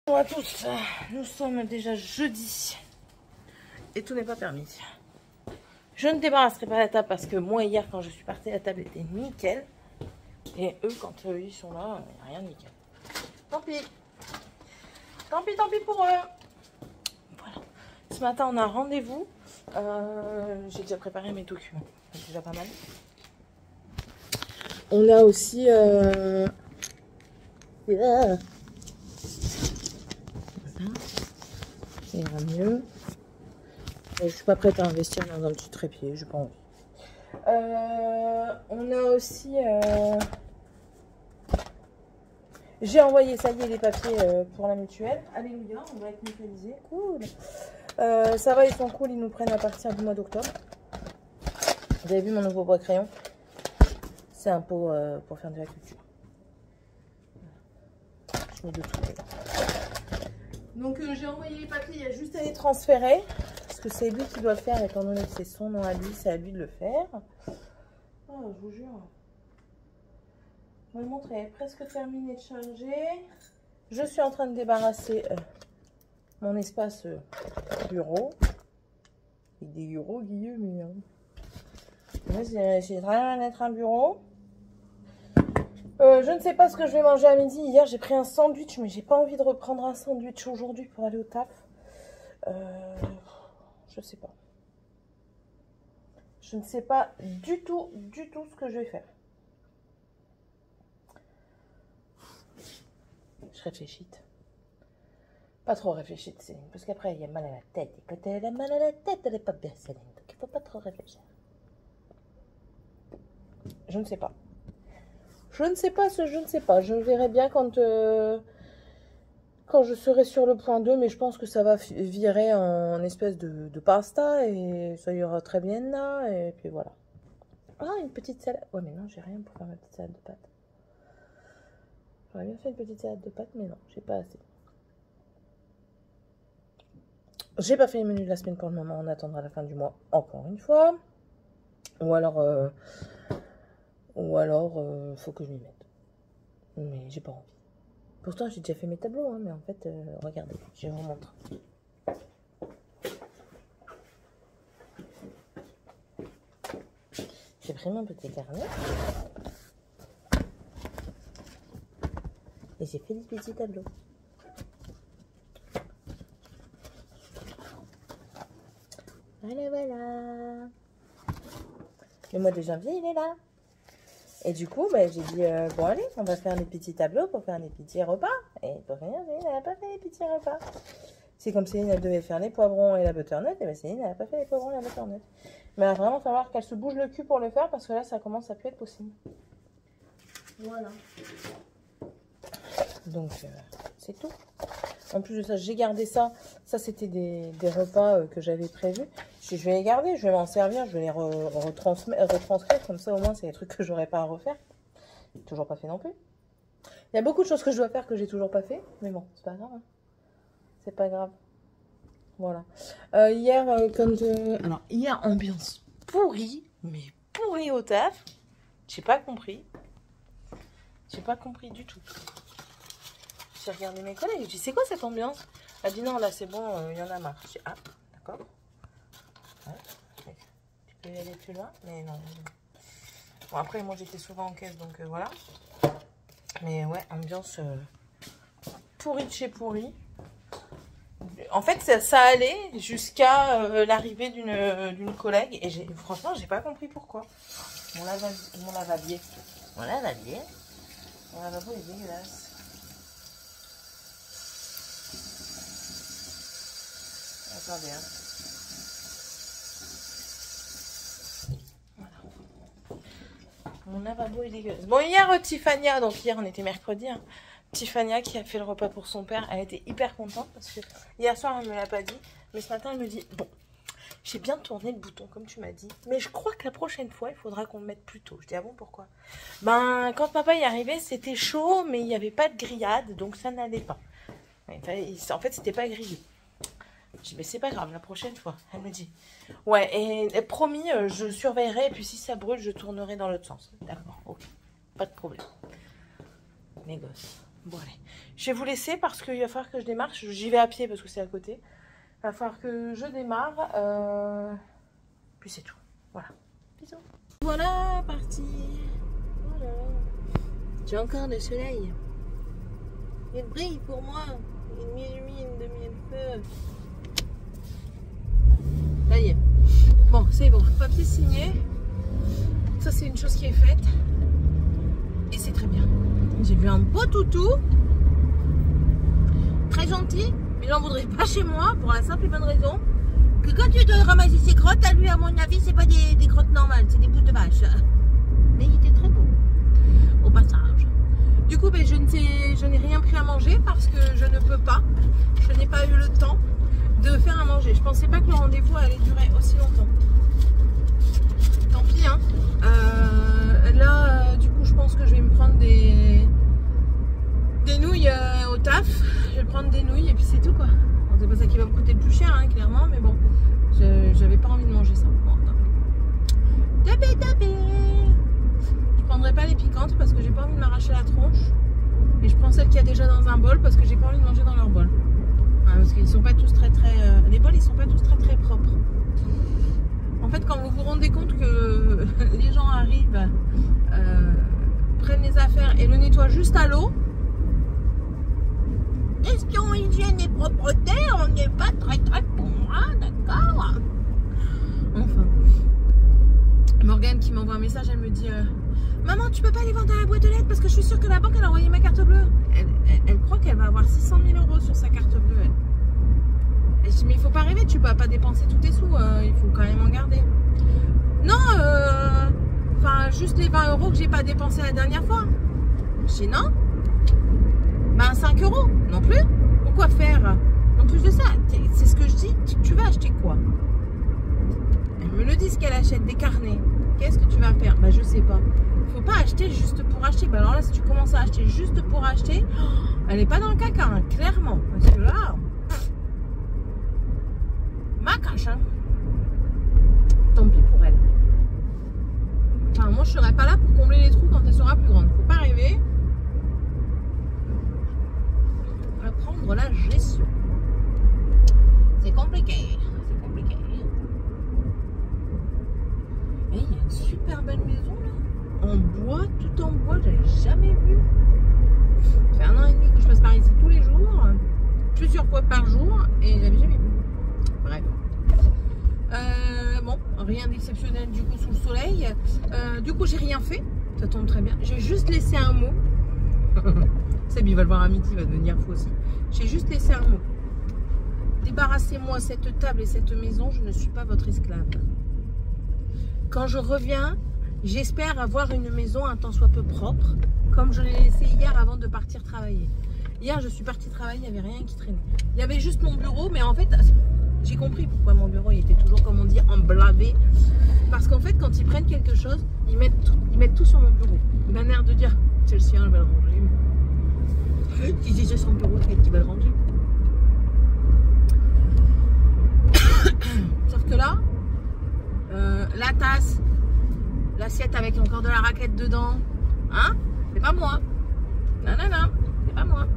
Bonjour à tous, nous sommes déjà jeudi et tout n'est pas permis. Je ne débarrasserai pas la table parce que moi hier quand je suis partie la table était nickel. Et eux quand ils sont là, il n'y a rien de nickel. Tant pis. Tant pis pour eux. Voilà. Ce matin on a rendez-vous. J'ai déjà préparé mes documents. C'est déjà pas mal. On a aussi... Ça ira mieux. Et je suis pas prête à investir dans un petit trépied, j'ai pas envie. On a aussi... J'ai envoyé, ça y est, les papiers pour la mutuelle. Alléluia, on va être mutualisés. Cool. Ça va, ils sont cool, ils nous prennent à partir du mois d'octobre. Vous avez vu mon nouveau bois crayon? C'est un pot pour faire de la culture. Je mets de tout. Donc j'ai envoyé les papiers, il y a juste à les transférer. Parce que c'est lui qui doit le faire, étant donné que c'est son nom à lui, c'est à lui de le faire. Oh, je vous jure. Mon montre est presque terminée de charger. Je suis en train de débarrasser mon espace bureau. Avec des bureaux, Guillaume. J'ai rien à être un bureau. Je ne sais pas ce que je vais manger à midi. Hier, j'ai pris un sandwich, mais j'ai pas envie de reprendre un sandwich aujourd'hui pour aller au taf. Je sais pas. Je ne sais pas du tout ce que je vais faire. Je réfléchis. Pas trop réfléchir, Céline, parce qu'après, il y a mal à la tête. Et quand elle a mal à la tête, elle n'est pas bien, Céline. Donc, il ne faut pas trop réfléchir. Je ne sais pas. Je ne sais pas. Je verrai bien quand je serai sur le point 2, mais je pense que ça va virer en espèce de pasta et ça ira très bien là. Et puis voilà. Ah, une petite salade. Ouais, mais non, j'ai rien pour faire ma petite salade de pâtes. J'aurais bien fait une petite salade de pâtes, mais non, j'ai pas assez. J'ai pas fait les menus de la semaine pour le moment, on attendra la fin du mois encore une fois. Ou alors, faut que je m'y mette. Mais j'ai pas envie. Pourtant, j'ai déjà fait mes tableaux, hein, mais en fait, regardez, je vous montre. J'ai pris mon petit carnet. Et j'ai fait des petits tableaux. Voilà. Le mois de janvier, il est là. Et du coup, bah, j'ai dit, bon allez, on va faire des petits tableaux pour faire des petits repas. Et pour rien, Céline, elle n'a pas fait les petits repas. C'est comme Céline, elle devait faire les poivrons et la butternut. Et bien Céline, elle n'a pas fait les poivrons et la butternut. Mais il va vraiment falloir qu'elle se bouge le cul pour le faire parce que là, ça commence à plus être possible. Voilà. Donc, c'est tout. En plus de ça, j'ai gardé ça. Ça, c'était des repas que j'avais prévus. Je vais les garder, je vais m'en servir, je vais les retranscrire. Comme ça, au moins, c'est des trucs que j'aurais pas à refaire. Toujours pas fait non plus. Il y a beaucoup de choses que je dois faire que j'ai toujours pas fait. Mais bon, c'est pas grave. Hein. C'est pas grave. Voilà. Hier, alors, hier, ambiance pourrie. Mais pourrie au taf. J'ai pas compris. J'ai pas compris du tout. J'ai regardé mes collègues, j'ai dit c'est quoi cette ambiance? Elle a dit non là c'est bon, il y en a marre. J'ai dit ah d'accord. Ouais, tu peux y aller plus loin, mais non. Bon après moi j'étais souvent en caisse donc voilà. Mais ouais, ambiance pourrie de chez pourrie. En fait ça allait jusqu'à l'arrivée d'une collègue et franchement j'ai pas compris pourquoi. Mon lavabier est dégueulasse. Attendez, hein. Voilà. Mon lavabo est dégueulasse. Bon, hier, Tiffania, donc hier on était mercredi, hein. Tiffania qui a fait le repas pour son père, elle était hyper contente parce que hier soir elle me l'a pas dit, mais ce matin elle me dit bon, j'ai bien tourné le bouton comme tu m'as dit, mais je crois que la prochaine fois il faudra qu'on le mette plus tôt. Je dis ah bon pourquoi? Ben quand papa y arrivait c'était chaud mais il n'y avait pas de grillade donc ça n'allait pas. En fait c'était pas grillé. Je dis, mais c'est pas grave, la prochaine fois. Elle me dit, ouais, et promis, je surveillerai, et puis si ça brûle, je tournerai dans l'autre sens. D'accord, ok, pas de problème. Mes gosses. Bon allez, je vais vous laisser parce qu'il va falloir que je démarre. J'y vais à pied parce que c'est à côté. Il va falloir que je démarre. Puis c'est tout. Voilà. Bisous. Voilà, parti. Voilà. J'ai encore le soleil. Il brille pour moi. Il m'illumine de mille feux. Ça y est. Bon, c'est bon. Papier signé. Ça, c'est une chose qui est faite. Et c'est très bien. J'ai vu un beau toutou. Très gentil. Mais j'en voudrais pas chez moi pour la simple et bonne raison que quand tu dois ramasser ses crottes, à lui, à mon avis, c'est pas des crottes normales, c'est des bouts de vache. Mais il était très beau. Au passage. Du coup, ben, je n'ai rien pris à manger parce que je ne peux pas. Je n'ai pas eu le temps de faire à manger. Je pensais pas que le rendez-vous allait durer aussi longtemps. Tant pis, hein. Là, du coup, je pense que je vais me prendre des nouilles au taf. Je vais prendre des nouilles et puis c'est tout, quoi. Bon, c'est pas ça qui va me coûter le plus cher, hein, clairement, mais bon, j'avais pas envie de manger ça. Bon, tapé. Je prendrai pas les piquantes parce que j'ai pas envie de m'arracher la tronche. Et je prends celles qu'il y a déjà dans un bol parce que j'ai pas envie de manger dans leur bol. Ouais, parce qu'ils sont pas tous très les bols, ils sont pas tous très propres. En fait, quand vous vous rendez compte que les gens arrivent, prennent les affaires et le nettoient juste à l'eau, question hygiène et propreté, on n'est pas très bon, hein, d'accord. Enfin, Morgane qui m'envoie un message, elle me dit maman, tu peux pas les vendre à la boîte aux lettres parce que je suis sûre que la banque elle a envoyé ma carte bleue. Elle croit qu'elle va avoir 600 000 € sur sa carte bleue, elle. Et je dis, mais il faut pas rêver, tu peux pas dépenser tous tes sous, il faut quand même en garder. Non, enfin, juste les 20 € que j'ai pas dépensé la dernière fois. Je dis non. Ben 5 € non plus. Pourquoi faire? En plus de ça, c'est ce que je dis, tu vas acheter quoi? Elle me le dit ce qu'elle achète, des carnets. Qu'est-ce que tu vas faire? Ben je sais pas. Faut pas acheter juste pour acheter. Ben alors là, si tu commences à acheter juste pour acheter, elle est pas dans le caca, hein, clairement. Parce que là, ma cache, hein. Tant pis pour elle. Enfin, moi je serai pas là pour combler les trous quand elle sera plus grande. Faut pas rêver. Prendre la gestion. C'est compliqué. C'est compliqué. Et il y a une super belle maison là. En bois, tout en bois, j'avais jamais vu. Ça fait 1 an et demi que je passe par ici tous les jours. Plusieurs fois par jour. Et j'avais jamais vu. Bref. Bon, rien d'exceptionnel du coup sous le soleil. Du coup, j'ai rien fait. Ça tombe très bien. J'ai juste laissé un mot. Seb, il va le voir à midi, il va devenir fou aussi. J'ai juste laissé un mot. Débarrassez-moi cette table et cette maison, je ne suis pas votre esclave. Quand je reviens, j'espère avoir une maison un tant soit peu propre, comme je l'ai laissé hier avant de partir travailler. Hier, je suis partie travailler, il n'y avait rien qui traînait. Il y avait juste mon bureau, mais en fait, j'ai compris pourquoi mon bureau il était toujours, comme on dit, emblavé. Parce qu'en fait, quand ils prennent quelque chose, ils mettent tout sur mon bureau. D'un air de dire, c'est le sien, elle va le ranger. Ils disaient son bureau, c'est qui va le ranger. Sauf que là, la tasse, l'assiette avec encore de la raclette dedans, hein, c'est pas moi. Non, c'est pas moi.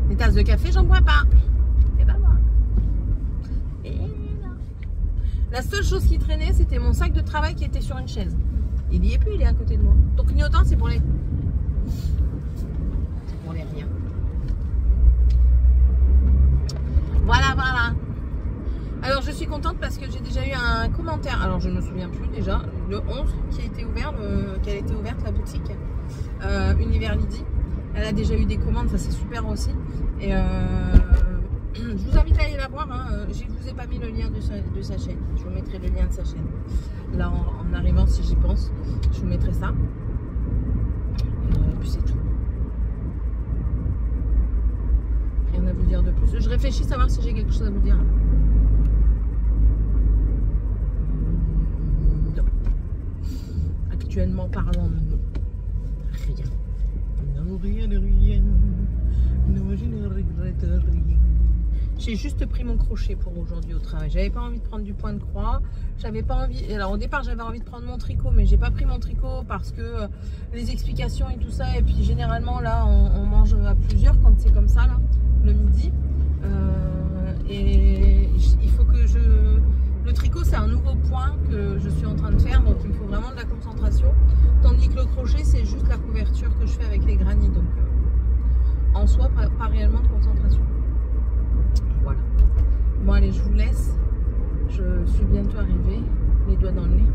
Les tasses de café, j'en bois pas. C'est pas moi. Et là. La seule chose qui traînait, c'était mon sac de travail qui était sur une chaise. Il y est plus, il est à côté de moi. Donc clignotant, c'est pour les... rien. Voilà. Alors je suis contente parce que j'ai déjà eu un commentaire. Alors je ne me souviens plus déjà. Le 11 qui a été ouvert, qu'elle a été ouverte la boutique Univers Lydie. Elle a déjà eu des commandes, ça c'est super aussi. Et je vous invite à aller la voir. Hein. Je ne vous ai pas mis le lien de sa chaîne. Je vous mettrai le lien de sa chaîne. Là en arrivant, si j'y pense, je vous mettrai ça. Et puis c'est tout. Rien à vous dire de plus. Je réfléchis à savoir si j'ai quelque chose à vous dire. Non. Actuellement parlant, non. Rien. Non, rien de rien. Non, je ne regrette rien. J'ai juste pris mon crochet pour aujourd'hui au travail. J'avais pas envie de prendre du point de croix. J'avais pas envie. Alors au départ, j'avais envie de prendre mon tricot, mais j'ai pas pris mon tricot parce que les explications et tout ça. Et puis généralement là, on mange à plusieurs quand c'est comme ça là, le midi. Et il faut que je. Le tricot, c'est un nouveau point que je suis en train de faire, donc il me faut vraiment de la concentration. Tandis que le crochet, c'est juste la couverture que je fais avec les granits. Donc en soi, pas réellement de concentration. Voilà. Bon, allez, je vous laisse. Je suis bientôt arrivée, les doigts dans le nez.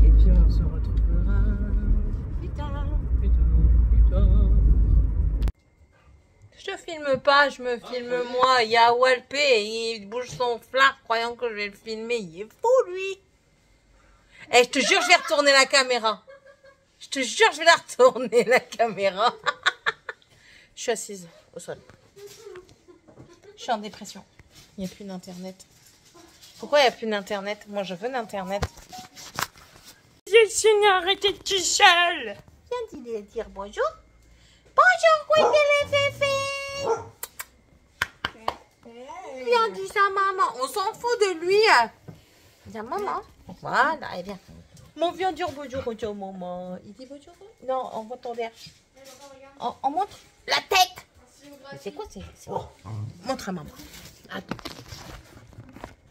Et puis on se retrouvera plus tard, plus tard, plus tard. Je filme pas, je me filme moi. Il y a Walpé, il bouge son flac croyant que je vais le filmer. Il est fou, lui. Eh, je te jure, je vais retourner la caméra. Je te jure, je vais la retourner, la caméra. Je suis assise au sol. Je suis en dépression. Il n'y a plus d'internet. Pourquoi il n'y a plus d'internet? Moi, je veux d'internet. Je suis arrêtée tout seul. Viens dire bonjour. Bonjour, Féfé. Viens, dis ça, maman. On s'en fout de lui. Viens, maman. Voilà, et bien. Mon viens dire bonjour, bonjour, maman. Il dit bonjour. Non, on voit ton verre. On montre la tête. C'est quoi? C'est montre à maman. Attends.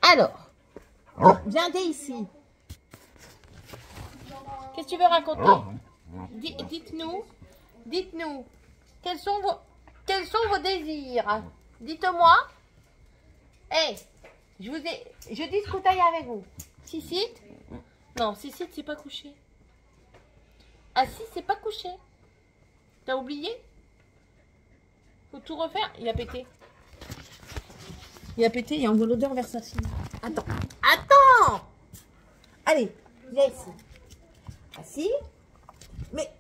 Alors, viens dès ici. Qu'est-ce que tu veux raconter? Dites-nous. Dites-nous. Quels sont vos désirs? Dites-moi. Hey, je discute avec vous. Sissit? Non, Sissit, c'est pas couché. Ah si, c'est pas couché. T'as oublié? Faut tout refaire. Il a pété. Il a pété, il envoie l'odeur vers sa fille. Attends. Attends! Allez, viens ici. Assis. Mais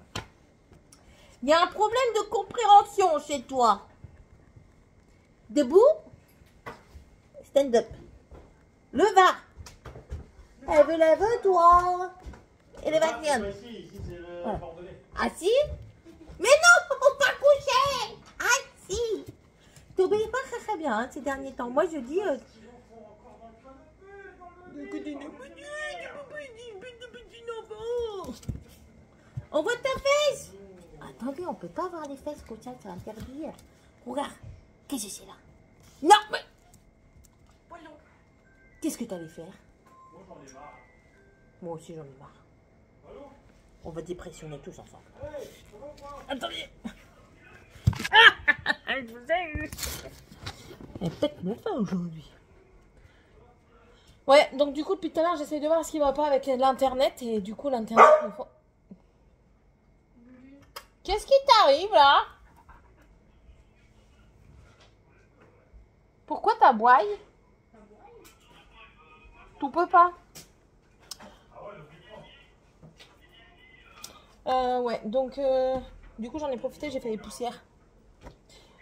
il y a un problème de compréhension chez toi. Debout. Stand up. Le va. Elle veut la veut, toi. Et le va bien. Assis. Mais non, faut pas coucher. Assis. T'obéis pas très très bien hein, ces derniers temps. Moi je dis. On voit ta fesse. Attendez, on peut pas voir les fesses comme ça, c'est interdit. Regarde, qu'est-ce que c'est là? Non, mais. Qu'est-ce que tu allais faire? Moi j'en ai marre. Moi aussi j'en ai marre. On va dépressionner tous ensemble. Attendez. Je vous ai eu. Elle est peut-être mieux pas aujourd'hui. Ouais, donc du coup depuis tout à l'heure j'essaie de voir ce qui va pas avec l'internet et du coup l'internet me faut... Qu'est-ce qui t'arrive là? Pourquoi t'aboies? Tu peux pas. Ouais, donc du coup j'en ai profité, j'ai fait les poussières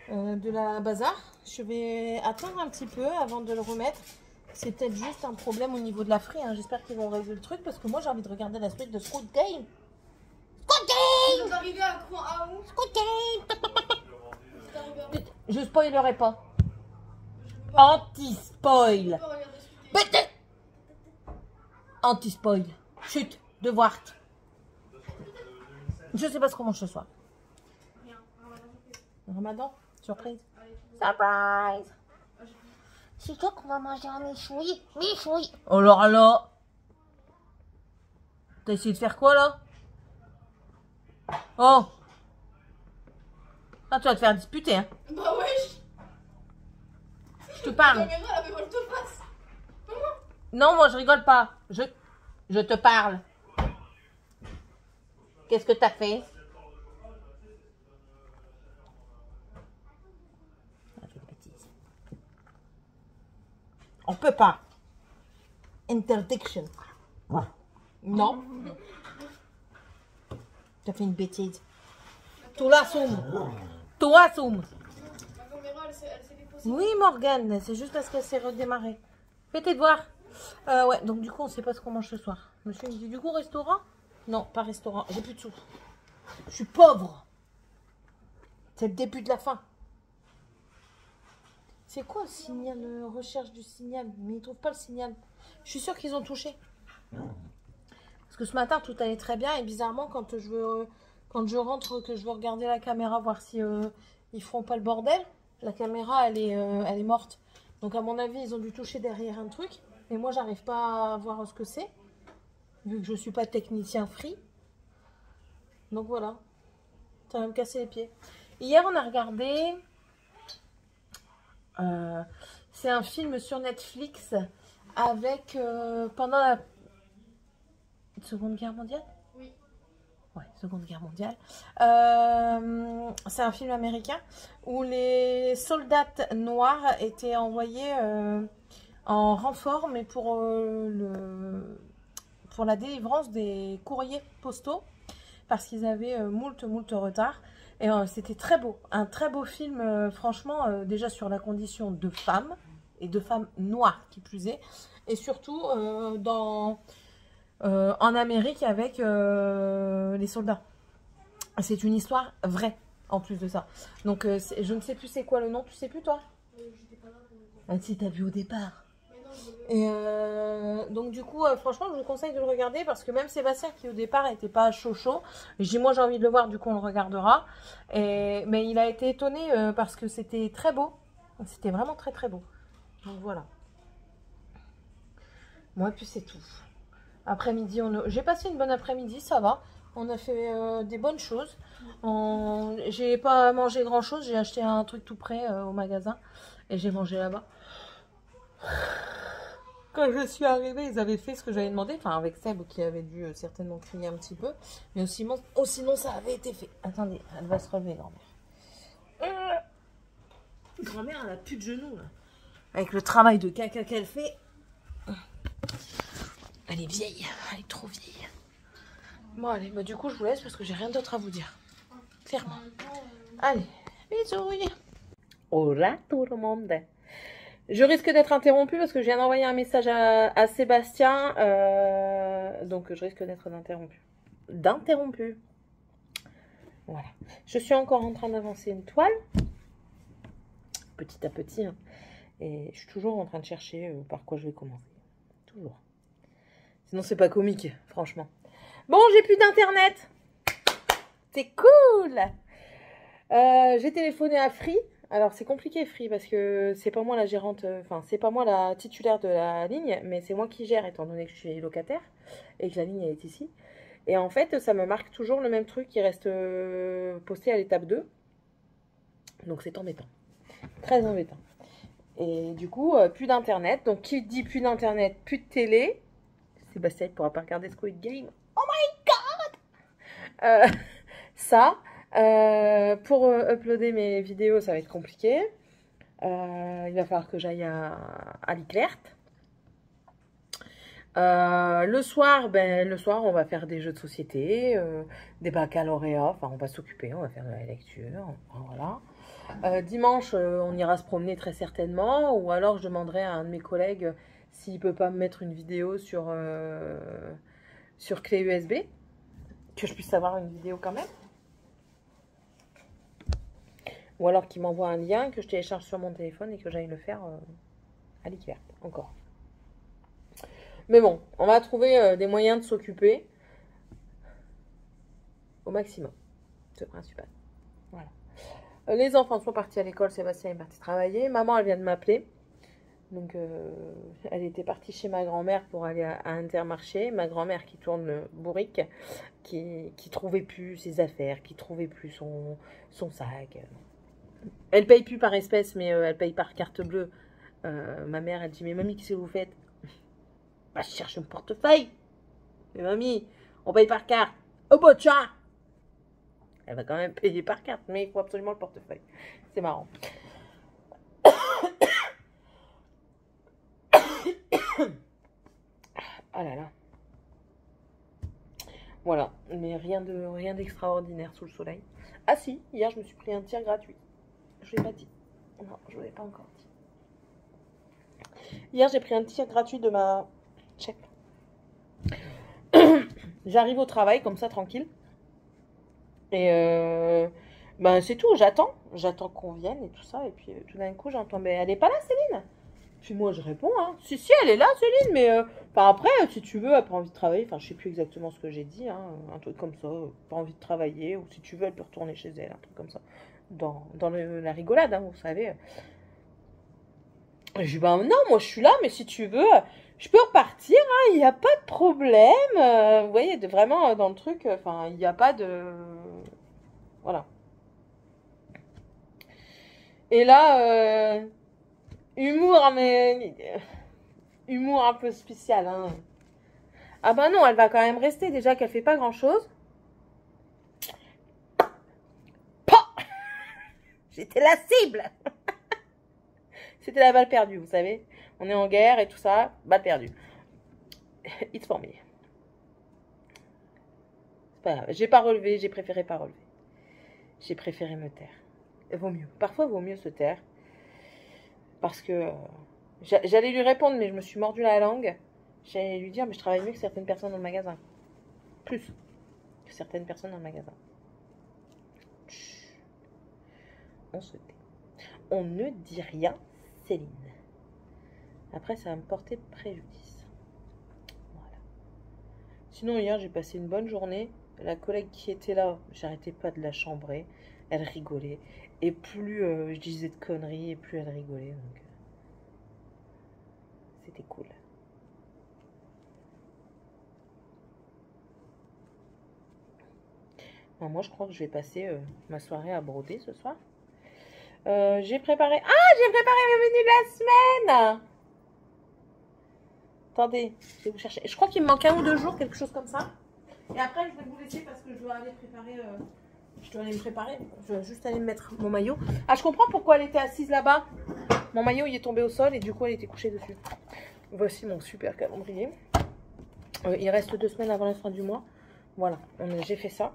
de la bazar. Je vais attendre un petit peu avant de le remettre. C'est peut-être juste un problème au niveau de la frie. Hein. J'espère qu'ils vont résoudre le truc parce que moi j'ai envie de regarder la suite de Squid Game. Squid Game! Vous arrivez à quoi? Squid Game! Je spoilerai pas. Anti-spoil. Anti-spoil. Chut, devoir. Je sais pas ce qu'on mange ce soir. Ramadan? Surprise. Surprise. C'est toi qu'on va manger un méchoui. Méchoui. Oh là. T'as essayé de faire quoi là? Oh. Ah, tu vas te faire disputer hein. Bah wesh. Je te parle. Non, moi je rigole pas. Je te parle. Qu'est-ce que t'as fait? On peut pas. Interdiction. Non. T'as fait une bêtise. Tu l'assumes. Tu assumes. La caméra, elle s'est déposée. Oui, Morgane, c'est juste parce qu'elle s'est redémarrée. Fais tes devoirs. Ouais, donc du coup, on sait pas ce qu'on mange ce soir. Monsieur me dit, du coup, restaurant? Non, pas restaurant. J'ai plus de sous. Je suis pauvre. C'est le début de la fin. C'est quoi le signal, recherche du signal? Mais ils trouvent pas le signal. Je suis sûre qu'ils ont touché. Parce que ce matin, tout allait très bien. Et bizarrement, quand je rentre, que je veux regarder la caméra, voir si ils feront pas le bordel, la caméra, elle est morte. Donc, à mon avis, ils ont dû toucher derrière un truc. Mais moi, j'arrive pas à voir ce que c'est. Vu que je suis pas technicien free. Donc, voilà. Ça va me casser les pieds. Hier, on a regardé... c'est un film sur Netflix avec pendant la Seconde Guerre mondiale. Oui. Ouais, Seconde Guerre mondiale. C'est un film américain où les soldats noirs étaient envoyés en renfort, mais pour la délivrance des courriers postaux, parce qu'ils avaient moult retard. Et c'était très beau, un très beau film, franchement, déjà sur la condition de femmes, et de femmes noires qui plus est, et surtout en Amérique avec les soldats. C'est une histoire vraie, en plus de ça. Donc, je ne sais plus c'est quoi le nom, tu sais plus toi? J'étais pas là pour le voir. Ah, si, t'as vu au départ. Mais non, je l'ai- Et donc du coup, franchement, je vous conseille de le regarder parce que même Sébastien qui au départ n'était pas chaud, je dis moi j'ai envie de le voir, du coup on le regardera. Mais il a été étonné parce que c'était très beau, c'était vraiment très beau. Donc voilà. Moi puis c'est tout. Après-midi, j'ai passé une bonne après-midi, ça va. On a fait des bonnes choses. J'ai pas mangé grand chose, j'ai acheté un truc tout prêt au magasin et j'ai mangé là-bas. Quand je suis arrivée, ils avaient fait ce que j'avais demandé. Enfin, avec Seb qui avait dû certainement crier un petit peu. Mais aussi, sinon, ça avait été fait. Attendez, elle va se relever, grand-mère. Grand-mère, elle a plus de genoux, là. Avec le travail de caca qu'elle fait. Elle est vieille. Elle est trop vieille. Bon, allez, bah, du coup, je vous laisse parce que j'ai rien d'autre à vous dire. Clairement. Allez, bisous. Hola, tout le monde. Je risque d'être interrompue parce que je viens d'envoyer un message à Sébastien. Donc, je risque d'être d'interrompue. Voilà. Je suis encore en train d'avancer une toile. Petit à petit. Hein. Et je suis toujours en train de chercher par quoi je vais commencer. Toujours. Sinon, c'est pas comique, franchement. Bon, j'ai plus d'internet. C'est cool. J'ai téléphoné à Free. Alors, c'est compliqué, Free, parce que c'est pas moi la gérante, enfin, c'est pas moi la titulaire de la ligne, mais c'est moi qui gère, étant donné que je suis locataire et que la ligne elle est ici. Et en fait, ça me marque toujours le même truc qui reste posté à l'étape 2. Donc, c'est embêtant. Très embêtant. Et du coup, plus d'internet. Donc, qui dit plus d'internet, plus de télé. Sébastien ne pourra pas regarder Squid Game. Oh my god! Ça. Pour uploader mes vidéos, ça va être compliqué. Il va falloir que j'aille à Leclerc. Le soir, on va faire des jeux de société, des baccalauréats. Enfin, on va s'occuper, on va faire de la lecture. Enfin, voilà. Dimanche, on ira se promener très certainement. Ou alors, je demanderai à un de mes collègues s'il peut pas me mettre une vidéo sur clé USB. Que je puisse avoir une vidéo quand même. Ou alors qu'il m'envoie un lien que je télécharge sur mon téléphone et que j'aille le faire à Leclerc, encore. Mais bon, on va trouver des moyens de s'occuper au maximum. C'est le principal. Voilà. Les enfants sont partis à l'école, Sébastien est parti travailler. Maman, elle vient de m'appeler. Donc, elle était partie chez ma grand-mère pour aller à Intermarché. Ma grand-mère qui tourne le bourrique, qui trouvait plus ses affaires, qui trouvait plus son sac. Elle paye plus par espèce, mais elle paye par carte bleue. Ma mère, elle dit, mais mamie, qu'est-ce que vous faites? Bah, je cherche un portefeuille. Mais mamie, on paye par carte. Oh, bah, tiens. Elle va quand même payer par carte, mais il faut absolument le portefeuille. C'est marrant. Ah là là. Voilà, mais rien d'extraordinaire sous le soleil. Ah si, hier je me suis pris un tir gratuit. Je ne l'ai pas dit. Non, je ne l'ai pas encore dit. Hier j'ai pris un tir gratuit de ma chef. J'arrive au travail comme ça tranquille. Et Ben, c'est tout, j'attends qu'on vienne et tout ça. Et puis tout d'un coup, j'entends, mais elle est pas là, Céline? Puis moi, je réponds, hein. Si, si, elle est là, Céline, mais enfin, après, si tu veux, elle n'a pas envie de travailler. Enfin, je sais plus exactement ce que j'ai dit, hein, un truc comme ça, pas envie de travailler, ou si tu veux, elle peut retourner chez elle, un truc comme ça. Dans la rigolade, hein, vous savez. Je dis, ben non, moi je suis là, mais si tu veux, je peux repartir, hein, il n'y a pas de problème. Vous voyez, vraiment dans le truc, enfin, il n'y a pas de. Voilà. Et là, humour, mais. Humour un peu spécial, hein. Ah ben non, elle va quand même rester, déjà qu'elle fait pas grand chose. Pah, j'étais la cible. C'était la balle perdue, vous savez. On est en guerre et tout ça, balle perdue. It's for me. C'est pas grave. J'ai pas relevé, j'ai préféré pas relever. J'ai préféré me taire. Vaut mieux. Parfois, vaut mieux se taire. Parce que j'allais lui répondre, mais je me suis mordu la langue. J'allais lui dire, mais je travaille mieux que certaines personnes dans le magasin. Plus que certaines personnes dans le magasin. Chut. On se tait. On ne dit rien, Céline. Après, ça va me porter préjudice. Voilà. Sinon, hier, j'ai passé une bonne journée. La collègue qui était là, j'arrêtais pas de la chambrer. Elle rigolait. Et plus je disais de conneries, et plus elle rigolait. Donc, c'était cool. Ben, moi, je crois que je vais passer ma soirée à broder ce soir. J'ai préparé... Ah, j'ai préparé mes menus de la semaine. Attendez, je vais vous chercher. Je crois qu'il me manque 1 ou 2 jours, quelque chose comme ça. Et après, je vais vous laisser parce que je dois aller préparer... Je dois aller me préparer. Je vais juste aller me mettre mon maillot. Ah, je comprends pourquoi elle était assise là-bas. Mon maillot, il est tombé au sol et du coup, elle était couchée dessus. Voici mon super calendrier. Il reste 2 semaines avant la fin du mois. Voilà, j'ai fait ça.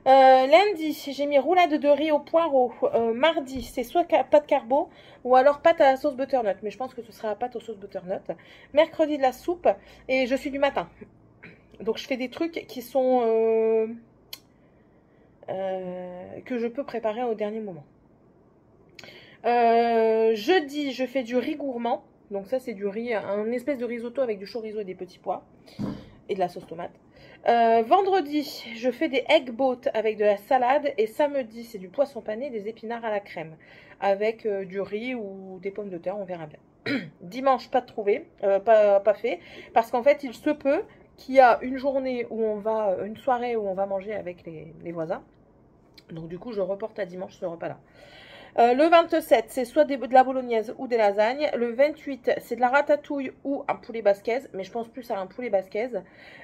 Lundi, j'ai mis roulade de riz au poireau. Mardi, c'est soit pâte carbo ou alors pâte à la sauce butternut. Mais je pense que ce sera pâte aux sauce butternut. Mercredi, de la soupe. Et je suis du matin. Donc, je fais des trucs qui sont... que je peux préparer au dernier moment. Jeudi, je fais du riz gourmand. Donc ça, c'est du riz, un espèce de risotto avec du chorizo et des petits pois. Et de la sauce tomate. Vendredi, je fais des egg boat avec de la salade. Et samedi, c'est du poisson pané et des épinards à la crème. Avec du riz ou des pommes de terre, on verra bien. Dimanche, pas trouvé, pas fait. Parce qu'en fait, il se peut qu'il y a une journée où on va, une soirée où on va manger avec les voisins. Donc du coup, je reporte à dimanche ce repas-là. Le 27, c'est soit de la bolognaise ou des lasagnes. Le 28, c'est de la ratatouille ou un poulet basquez. Mais je pense plus à un poulet basquez.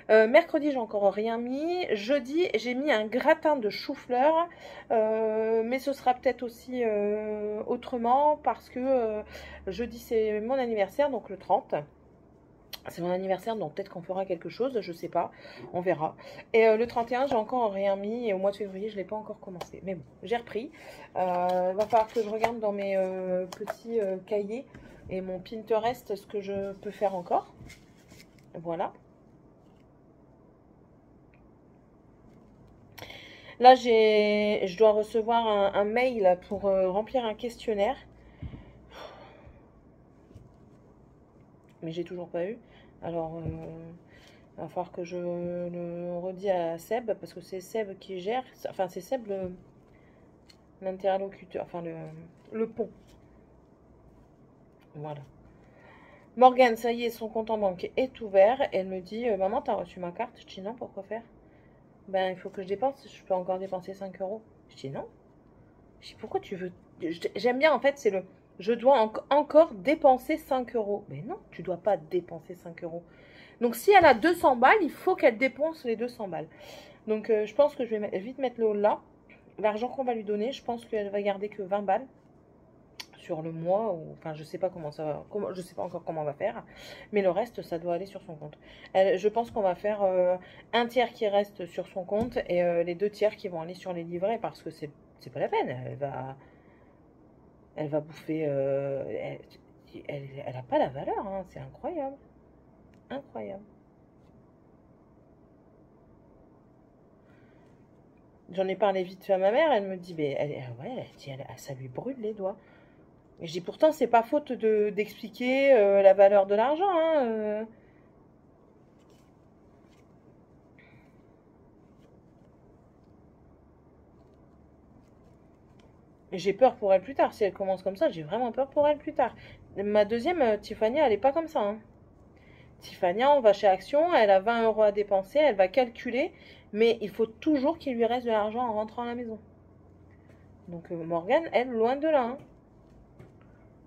Mercredi, j'ai encore rien mis. Jeudi, j'ai mis un gratin de chou-fleur. Mais ce sera peut-être aussi autrement. Parce que jeudi, c'est mon anniversaire, donc le 30. C'est mon anniversaire, donc peut-être qu'on fera quelque chose, je sais pas, on verra. Et le 31, j'ai encore rien mis, et au mois de février, je ne l'ai pas encore commencé. Mais bon, j'ai repris. Va falloir que je regarde dans mes petits cahiers et mon Pinterest ce que je peux faire encore. Voilà. Là, je dois recevoir un mail pour remplir un questionnaire. Mais j'ai toujours pas eu. Alors, il va falloir que je le redis à Seb, parce que c'est Seb qui gère. Enfin, c'est Seb l'interlocuteur, enfin le pont. Voilà. Morgane, ça y est, son compte en banque est ouvert. Elle me dit, maman, t'as reçu ma carte? Je dis non, pourquoi faire? Ben, il faut que je dépense. Je peux encore dépenser 5 euros. Je dis non. Je dis pourquoi tu veux. J'aime bien, en fait, c'est le. Je dois encore dépenser 5 euros. Mais non, tu dois pas dépenser 5 euros. Donc, si elle a 200 balles, il faut qu'elle dépense les 200 balles. Donc, je pense que je vais vite mettre le là. L'argent qu'on va lui donner, je pense qu'elle va garder que 20 balles sur le mois. Ou, enfin, je sais pas comment ça va. Je sais pas encore comment on va faire. Mais le reste, ça doit aller sur son compte. Je pense qu'on va faire un tiers qui reste sur son compte et les 2 tiers qui vont aller sur les livrets parce que c'est pas la peine. Elle va bouffer. Elle a pas la valeur, hein. C'est incroyable. Incroyable. J'en ai parlé vite fait à ma mère, elle me dit, mais ça lui brûle les doigts. Et je dis, pourtant, c'est pas faute d'expliquer la valeur de l'argent, hein. J'ai peur pour elle plus tard. Si elle commence comme ça, j'ai vraiment peur pour elle plus tard. Ma deuxième, Tiffany, elle est pas comme ça, hein. Tiffany, on va chez Action, elle a 20 € à dépenser, elle va calculer, mais il faut toujours qu'il lui reste de l'argent en rentrant à la maison. Donc Morgane, elle, loin de là, hein.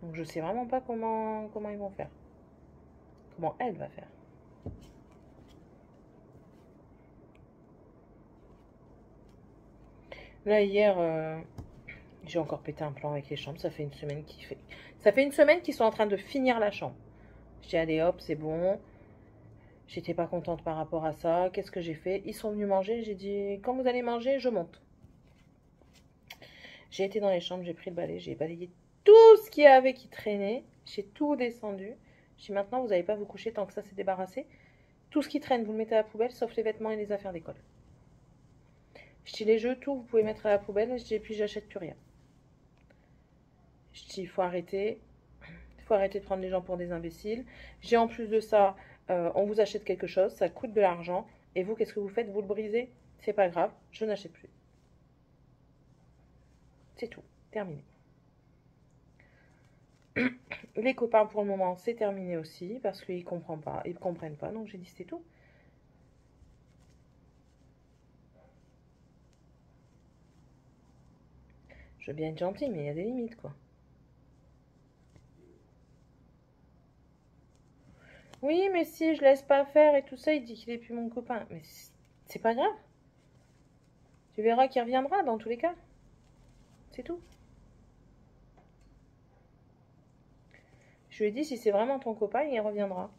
Donc je sais vraiment pas comment ils vont faire. Comment elle va faire. Là, hier, j'ai encore pété un plan avec les chambres. Ça fait une semaine qu'ils sont en train de finir la chambre. Je dis, allez hop, c'est bon. J'étais pas contente par rapport à ça. Qu'est-ce que j'ai fait? Ils sont venus manger. J'ai dit, quand vous allez manger, je monte. J'ai été dans les chambres, j'ai pris le balai, j'ai balayé tout ce qu'il y avait qui traînait. J'ai tout descendu. J'ai dit, maintenant, vous n'allez pas vous coucher tant que ça s'est débarrassé. Tout ce qui traîne, vous le mettez à la poubelle, sauf les vêtements et les affaires d'école. Je dis, les jeux, tout, vous pouvez mettre à la poubelle. Je dis, et puis, j'achète plus rien. Je dis, il faut arrêter. Il faut arrêter de prendre les gens pour des imbéciles. J'ai en plus de ça, on vous achète quelque chose, ça coûte de l'argent. Et vous, qu'est-ce que vous faites? Vous le brisez? C'est pas grave, je n'achète plus. C'est tout, terminé. Les copains, pour le moment, c'est terminé aussi, parce qu'ils ne comprennent pas, donc j'ai dit c'est tout. Je veux bien être gentille, mais il y a des limites, quoi. Oui, mais si je laisse pas faire et tout ça, il dit qu'il est plus mon copain. Mais c'est pas grave. Tu verras qu'il reviendra dans tous les cas. C'est tout. Je lui ai dit, si c'est vraiment ton copain, il reviendra.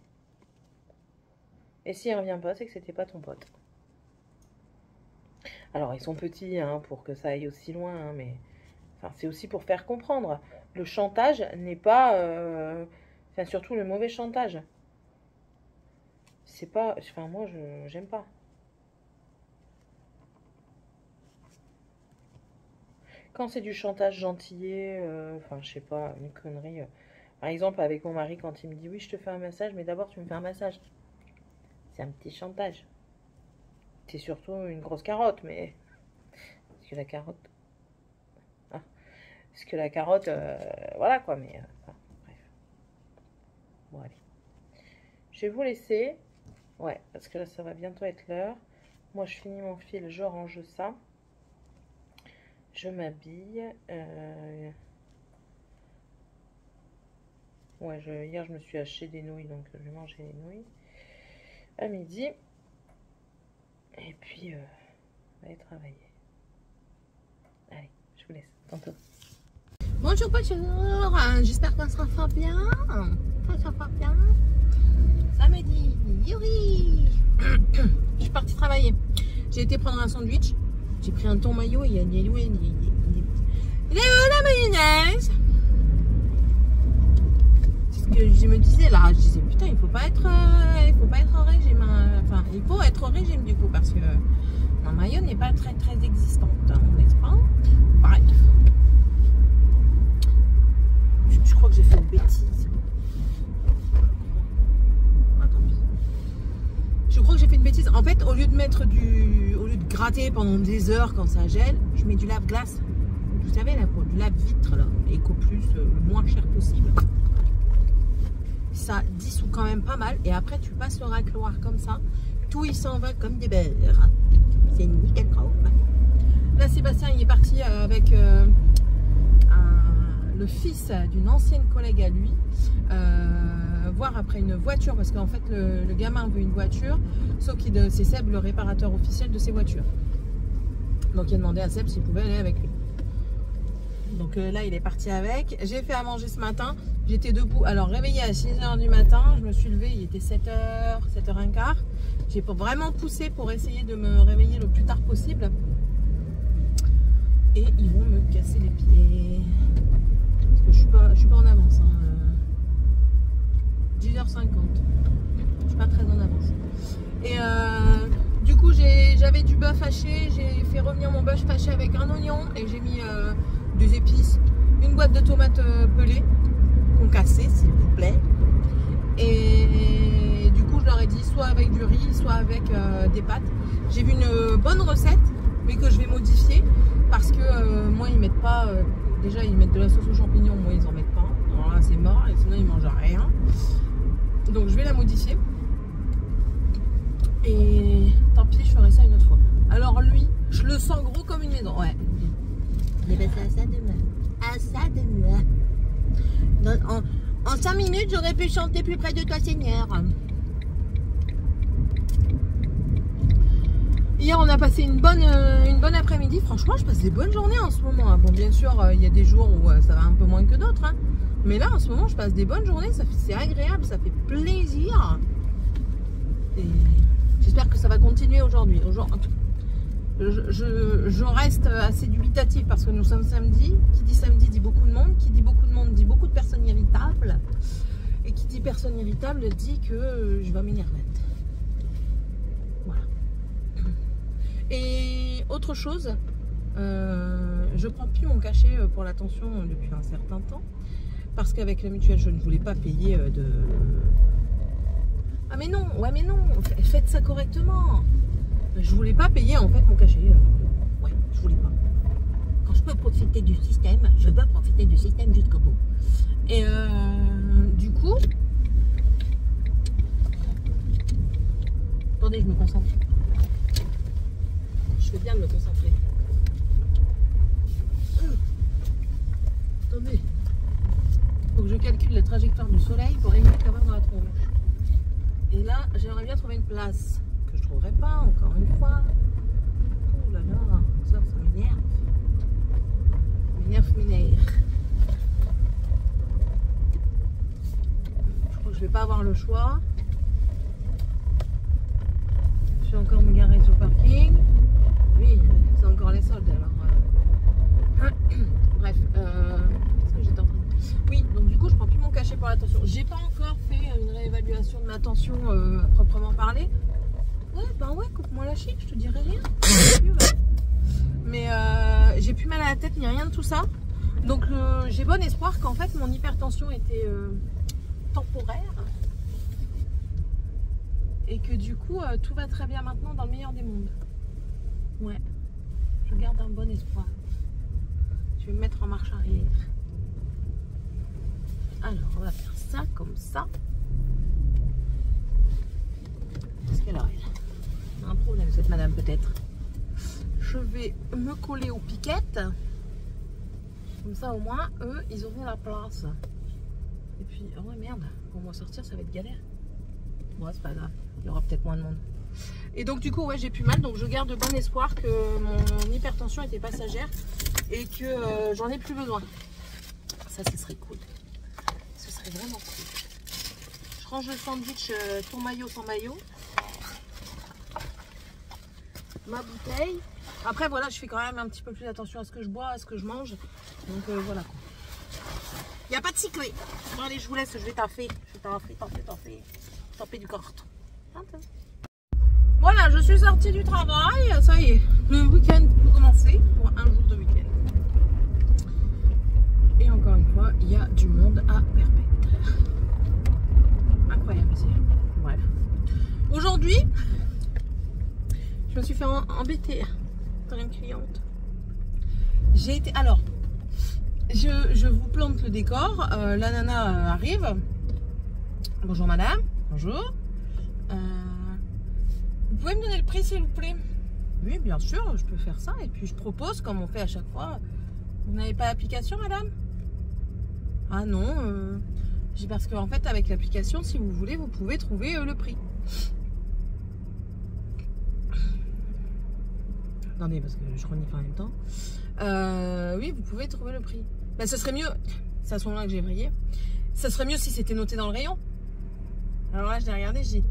Et s'il ne revient pas, c'est que c'était pas ton pote. Alors, ils sont petits, hein, pour que ça aille aussi loin, hein, mais... Enfin, c'est aussi pour faire comprendre. Le chantage n'est pas... Enfin, surtout le mauvais chantage. C'est pas... Enfin, moi, j'aime pas. Quand c'est du chantage gentillet, enfin, je sais pas, une connerie. Par exemple, avec mon mari, quand il me dit, oui, je te fais un massage, mais d'abord, tu me fais un massage. C'est un petit chantage. C'est surtout une grosse carotte, mais... Parce que la carotte... Ah. Parce que la carotte, voilà, quoi, mais... Enfin, bref. Bon, allez. Je vais vous laisser. Ouais, parce que là, ça va bientôt être l'heure. Moi, je finis mon fil, je range ça. Je m'habille. Ouais, hier, je me suis acheté des nouilles, donc je vais manger les nouilles à midi. Et puis, on va aller travailler. Allez, je vous laisse. Tantôt. Bonjour, bonjour. J'espère qu'on se fera bien. Ça se fera bien. Samedi, youri. Je suis partie travailler. J'ai été prendre un sandwich. J'ai pris un thon maillot et il y a il est où la mayonnaise? C'est ce que je me disais là. Je disais putain, il faut pas être en régime. Enfin, il faut être au régime du coup parce que ma mayo n'est pas très existante, n'est-ce pas? Bref. Je crois que j'ai fait une bêtise. Je crois que j'ai fait une bêtise. En fait, au lieu de gratter pendant des heures quand ça gèle, je mets du lave-glace. Vous savez, là, pour du lave-vitre, là, Eco Plus, le moins cher possible. Ça dissout quand même pas mal. Et après, tu passes le racloir comme ça. Tout, il s'en va comme des beurres. C'est nickel. Là, Sébastien, il est parti avec le fils d'une ancienne collègue à lui. Voir après une voiture parce qu'en fait le gamin veut une voiture, sauf que c'est Seb le réparateur officiel de ces voitures, donc il a demandé à Seb s'il pouvait aller avec lui. Donc là il est parti avec. J'ai fait à manger ce matin, j'étais debout, alors réveillée à 6 h du matin, je me suis levée, il était 7h, 7h15. J'ai vraiment poussé pour essayer de me réveiller le plus tard possible et ils vont me casser les pieds parce que je suis pas en avance, hein. 10h50, je suis pas très en avance. Et Du coup, j'avais du bœuf haché, j'ai fait revenir mon bœuf haché avec un oignon et j'ai mis des épices, une boîte de tomates pelées, concassées s'il vous plaît. Et du coup, je leur ai dit soit avec du riz, soit avec des pâtes. J'ai vu une bonne recette, mais que je vais modifier parce que moi, ils mettent pas. Déjà, ils mettent de la sauce aux champignons, moi, ils en mettent pas. Alors là, c'est mort, et sinon, ils mangent rien. Donc, je vais la modifier. Et tant pis, je ferai ça une autre fois. Alors, lui, je le sens gros comme une maison. Ouais. Mais ben, c'est à ça demain. À ça demain. En 5 minutes, j'aurais pu chanter plus près de toi, Seigneur. Hier, on a passé une bonne après-midi. Franchement, je passe des bonnes journées en ce moment. Bon, bien sûr, il y a des jours où ça va un peu moins que d'autres. Hein. Mais là, en ce moment, je passe des bonnes journées. C'est agréable, ça fait plaisir. Et j'espère que ça va continuer aujourd'hui. Je reste assez dubitative parce que nous sommes samedi. Qui dit samedi dit beaucoup de monde. Qui dit beaucoup de monde dit beaucoup de personnes irritables. Et qui dit personne irritable dit que je vais m'énerver. Voilà. Et autre chose, je prends plus mon cachet pour la tension depuis un certain temps. Parce qu'avec la mutuelle, je ne voulais pas payer de... Ah mais non, ouais mais non, faites ça correctement. Je voulais pas payer en fait mon cachet. Ouais, je voulais pas. Quand je peux profiter du système, je veux profiter du système jusqu'au bout. Et du coup... Attendez, je me concentre. Je fais bien de me concentrer. Attendez. Faut que je calcule la trajectoire du soleil pour éviter d'avoir dans la tronche. Et là, j'aimerais bien trouver une place que je trouverai pas, encore une fois. Oh là là, ça m'énerve. M'énerve. Je crois que je vais pas avoir le choix. Je vais encore me garer sur le parking. Oui, c'est encore les soldes alors. Bref, qu'est-ce que j'étais en train de dire? Oui, donc du coup, je prends plus mon cachet pour la tension. J'ai pas encore fait une réévaluation de ma tension à proprement parler. Ouais, ben ouais, coupe-moi la chic, je te dirai rien. Mais j'ai plus mal à la tête ni rien de tout ça. Donc j'ai bon espoir qu'en fait mon hypertension était temporaire. Et que du coup tout va très bien maintenant dans le meilleur des mondes. Ouais, je garde un bon espoir. Je vais me mettre en marche arrière. Alors on va faire ça comme ça. Qu'est-ce qu'elle a elle? Un problème cette madame peut-être. Je vais me coller aux piquettes. Comme ça au moins eux ils auront la place. Et puis oh merde, pour moi sortir ça va être galère. Bon c'est pas grave, il y aura peut-être moins de monde. Et donc du coup ouais j'ai plus mal, donc je garde bon espoir que mon hypertension était passagère et que j'en ai plus besoin. Ça ce serait cool. Ce serait vraiment cool. Je range le sandwich ton maillot sans maillot. Ma bouteille. Après voilà, je fais quand même un petit peu plus attention à ce que je bois, à ce que je mange. Donc voilà quoi. Il n'y a pas de cyclé. Bon allez, je vous laisse, je vais taffer. Je vais taffer du carton. Voilà, je suis sortie du travail. Ça y est, le week-end peut commencer pour un jour de week-end. Et encore une fois, il y a du monde à Perpète. Incroyable ici. Bref. Aujourd'hui, je me suis fait embêter par une cliente. J'ai été... Alors, je vous plante le décor. La nana arrive. Bonjour madame. Bonjour. Vous pouvez me donner le prix s'il vous plaît? Oui, bien sûr, je peux faire ça. Et puis je propose, comme on fait à chaque fois. Vous n'avez pas l'application madame? Ah non. Parce qu'en fait, avec l'application, si vous voulez, vous pouvez trouver le prix. Attendez, parce que je renifle en même temps. Oui, vous pouvez trouver le prix. Ben, ce serait mieux, c'est à ce moment-là que j'ai vrillé. Ça serait mieux si c'était noté dans le rayon. Alors là, je l'ai regardé, je dis,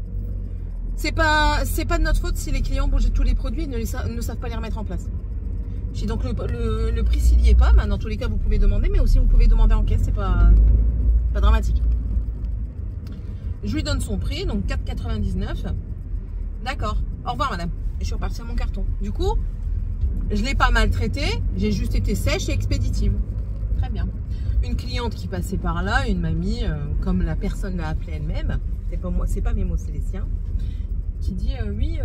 c'est pas de notre faute si les clients bougent tous les produits et ne savent pas les remettre en place. Je dis donc le prix s'il n'y est pas, ben, dans tous les cas, vous pouvez demander, mais aussi vous pouvez demander en caisse, c'est pas dramatique. Je lui donne son prix, donc 4,99. D'accord. Au revoir, madame. et je suis repartie à mon carton. Du coup, je ne l'ai pas maltraitée, j'ai juste été sèche et expéditive. Très bien. Une cliente qui passait par là, une mamie, comme la personne l'a appelée elle-même, c'est pas moi, c'est pas mes mots, c'est les siens, qui dit oui,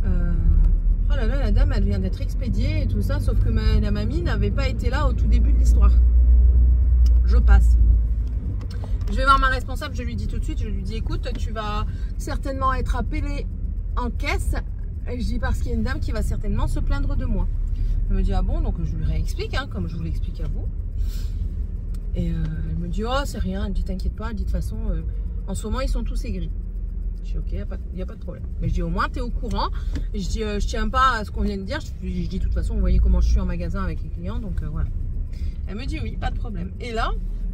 oh là là, la dame elle vient d'être expédiée et tout ça, sauf que la mamie n'avait pas été là au tout début de l'histoire. Je passe. Je vais voir ma responsable, je lui dis tout de suite, je lui dis écoute, tu vas certainement être appelée en caisse. Et je dis parce qu'il y a une dame qui va certainement se plaindre de moi. Elle me dit ah bon, donc je lui réexplique, hein, comme je vous l'explique à vous. Et elle me dit oh c'est rien, elle dit t'inquiète pas, elle dit de toute façon en ce moment ils sont tous aigris. Je dis ok, il n'y a pas de problème. Mais je dis au moins tu es au courant. Et je dis je tiens pas à ce qu'on vient de dire. Je dis de toute façon vous voyez comment je suis en magasin avec les clients, donc voilà. Elle me dit oui, pas de problème. Et là,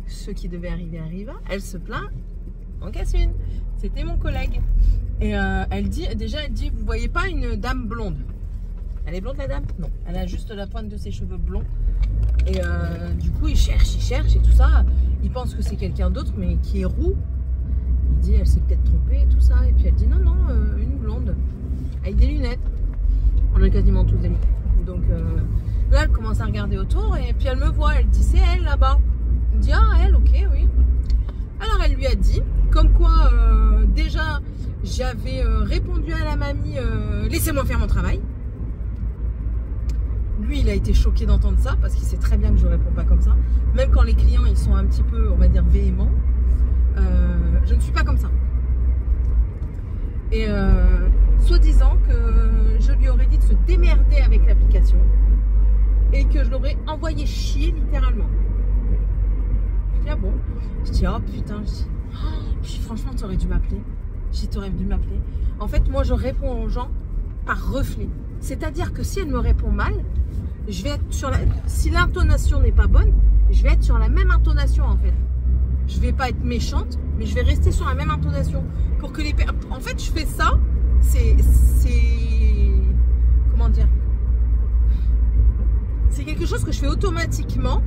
ce qui devait arriver arriva, elle se plaint, en casse une. C'était mon collègue. Et elle dit, vous voyez pas une dame blonde? Elle est blonde la dame? Non, elle a juste la pointe de ses cheveux blonds. Et du coup, il cherche et tout ça. Il pense que c'est quelqu'un d'autre, mais qui est roux. Il dit, elle s'est peut-être trompée et tout ça. Et puis elle dit, non, une blonde, avec des lunettes. On a quasiment tous des lunettes. Donc là, elle commence à regarder autour et puis elle me voit. Elle dit, c'est elle là-bas. Elle dit, ah, elle, ok, oui. Alors elle lui a dit, comme quoi déjà j'avais répondu à la mamie, laissez-moi faire mon travail. Lui il a été choqué d'entendre ça parce qu'il sait très bien que je ne réponds pas comme ça. Même quand les clients ils sont un petit peu, on va dire, véhéments, je ne suis pas comme ça. Et soi-disant que je lui aurais dit de se démerder avec l'application et que je l'aurais envoyé chier littéralement. Ah bon, je dis oh putain, je dis franchement tu aurais dû m'appeler. Je dis tu aurais dû m'appeler. En fait moi je réponds aux gens par reflet. C'est-à-dire que si elle me répond mal, je vais être sur la... Si l'intonation n'est pas bonne, je vais être sur la même intonation en fait. Je vais pas être méchante, mais je vais rester sur la même intonation. Pour que les... En fait je fais ça, c'est... Comment dire? C'est quelque chose que je fais automatiquement.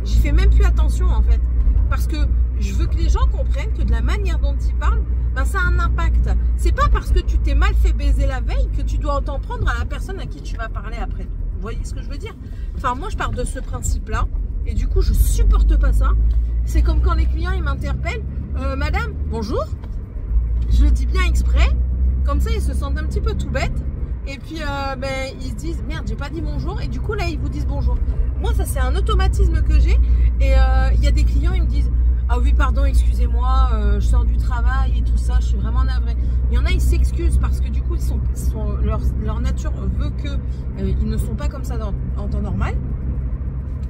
J'y fais même plus attention en fait. Parce que je veux que les gens comprennent que de la manière dont ils parlent, ben, ça a un impact. C'est pas parce que tu t'es mal fait baiser la veille que tu dois t'en prendre à la personne à qui tu vas parler après. Vous voyez ce que je veux dire? Enfin moi je pars de ce principe-là. Et du coup je supporte pas ça. C'est comme quand les clients ils m'interpellent. Madame, bonjour. Je le dis bien exprès. Comme ça ils se sentent un petit peu tout bêtes. Et puis ben, ils se disent merde j'ai pas dit bonjour. Et du coup là ils vous disent bonjour. Moi ça c'est un automatisme que j'ai. Et il y a des clients ils me disent ah oui pardon excusez-moi je sors du travail et tout ça, je suis vraiment navrée. Il y en a ils s'excusent parce que du coup leur nature veut que ils ne sont pas comme ça en temps normal.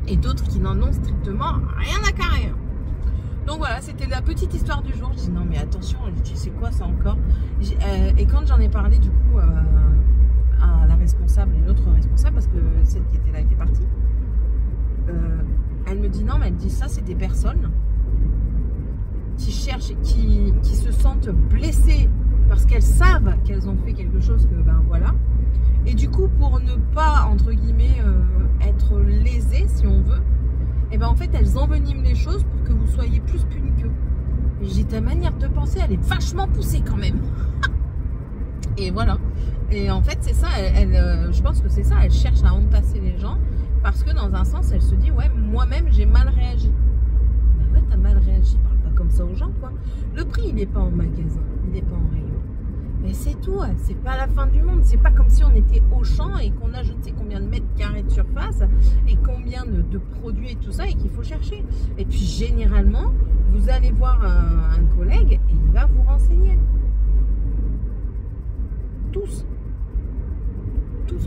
Et d'autres qui n'en ont strictement rien à carrer. Donc voilà, c'était la petite histoire du jour. Je dis non mais attention, je dis c'est quoi ça encore? Et quand j'en ai parlé du coup à la responsable et l'autre responsable, parce que celle qui était là était partie, elle me dit non mais elle dit ça c'est des personnes qui cherchent, qui se sentent blessées parce qu'elles savent qu'elles ont fait quelque chose que ben voilà. Et du coup pour ne pas entre guillemets être lésées si on veut, et ben en fait elles enveniment les choses pour que vous soyez plus punis qu'eux. Et j'ai ta manière de penser, elle est vachement poussée quand même. Et voilà. Et en fait c'est ça, je pense que c'est ça, elle cherche à entasser les gens parce que dans un sens elle se dit ouais moi-même j'ai mal réagi. Ben ouais t'as mal réagi, parle pas comme ça aux gens quoi. Le prix il n'est pas en magasin, il n'est pas en rayon. Mais c'est tout, c'est pas la fin du monde. C'est pas comme si on était au champ et qu'on a je ne sais combien de mètres carrés de surface et combien de produits et tout ça et qu'il faut chercher. Et puis généralement, vous allez voir un collègue et il va vous renseigner. Tous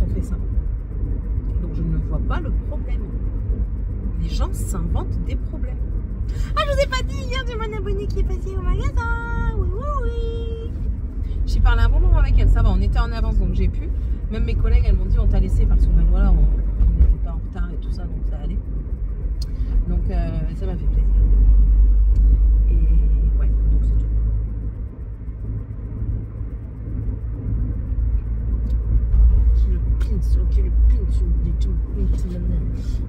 ont fait ça. Donc je ne vois pas le problème. Les gens s'inventent des problèmes. Ah, je vous ai pas dit, hier j'ai mon abonné qui est passé au magasin. Oui, oui, oui. J'ai parlé un bon moment avec elle, ça va, on était en avance donc j'ai pu. Même mes collègues elles m'ont dit on t'a laissé parce que ben voilà, on n'était pas en retard et tout ça donc ça allait. Donc ça m'a fait plaisir. Et ouais, donc c'est tout.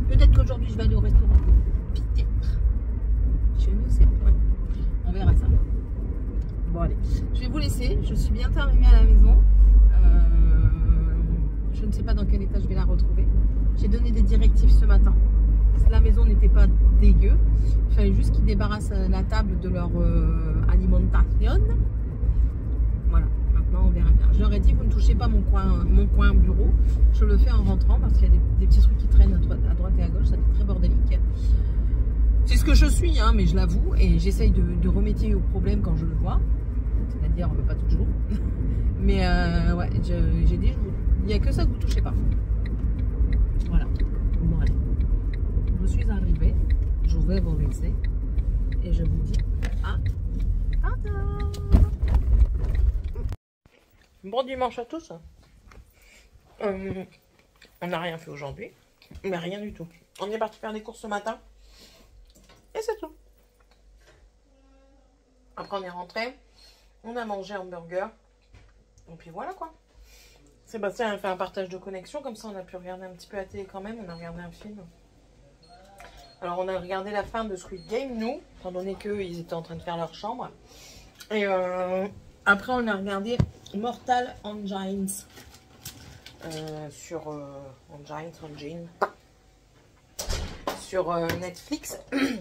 Peut-être qu'aujourd'hui je vais aller au restaurant. Peut-être. Je ne sais pas. On verra ça. Bon allez, je vais vous laisser. Je suis bientôt arrivée à la maison. Je ne sais pas dans quel état je vais la retrouver. J'ai donné des directives ce matin. La maison n'était pas dégueu. Il fallait juste qu'ils débarrassent la table de leur alimentation. Voilà, maintenant on verra bien. Je leur ai dit, vous ne touchez pas mon coin bureau. Je le fais en rentrant parce qu'il y a des petits trucs qui traînent à droite et à gauche. Ça fait très bordélique. C'est ce que je suis, hein, mais je l'avoue. Et j'essaye de remédier au problème quand je le vois. C'est-à-dire, pas toujours. Mais ouais, j'ai dit, il n'y a que ça que vous ne touchez pas. Voilà. Bon, allez. Je suis arrivée. Je vais vous laisser. Et je vous dis à tantôt. Bon dimanche à tous. On n'a rien fait aujourd'hui. Mais rien du tout. On est parti faire des courses ce matin. Et c'est tout. Après, on est rentré. On a mangé un burger. Et puis voilà quoi. Sébastien a fait un partage de connexion. Comme ça, on a pu regarder un petit peu la télé quand même. On a regardé un film. Alors, on a regardé la fin de Squid Game, nous. Étant donné qu'ils étaient en train de faire leur chambre. Et après, on a regardé Mortal Engines. Sur Netflix.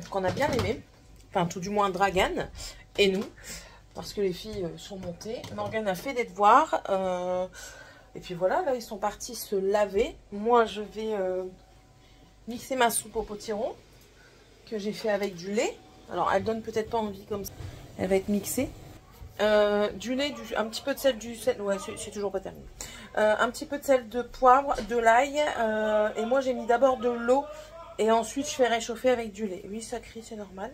Qu'on a bien aimé. Enfin, tout du moins Dragan et nous. Parce que les filles sont montées. Morgane a fait des devoirs. Et puis voilà, là, ils sont partis se laver. Moi, je vais mixer ma soupe au potiron. Que j'ai fait avec du lait. Alors, elle donne peut-être pas envie comme ça. Elle va être mixée. Du lait, un petit peu de sel, ouais, c'est toujours pas terminé. Un petit peu de sel, de poivre, de l'ail. Et moi, j'ai mis d'abord de l'eau. Et ensuite, je fais réchauffer avec du lait. Oui, ça crie, c'est normal.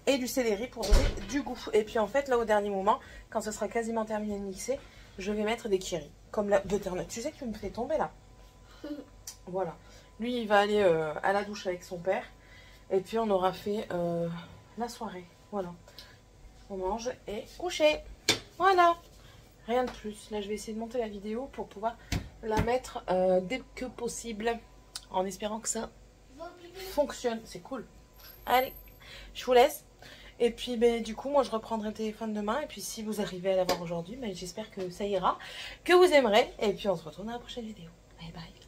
Et du céleri pour donner du goût. Et puis en fait, là, au dernier moment, quand ce sera quasiment terminé de mixer, je vais mettre des kiris. Comme la butternut. Tu sais que tu me fais tomber là. Voilà. Lui, il va aller à la douche avec son père. Et puis, on aura fait la soirée. Voilà. On mange et coucher. Voilà. Rien de plus. Là, je vais essayer de monter la vidéo pour pouvoir la mettre dès que possible. En espérant que ça fonctionne. C'est cool. Allez, je vous laisse. Et puis, ben, du coup, moi, je reprendrai le téléphone demain. Et puis, si vous arrivez à l'avoir aujourd'hui, ben, j'espère que ça ira, que vous aimerez. Et puis, on se retrouve dans la prochaine vidéo. Bye bye.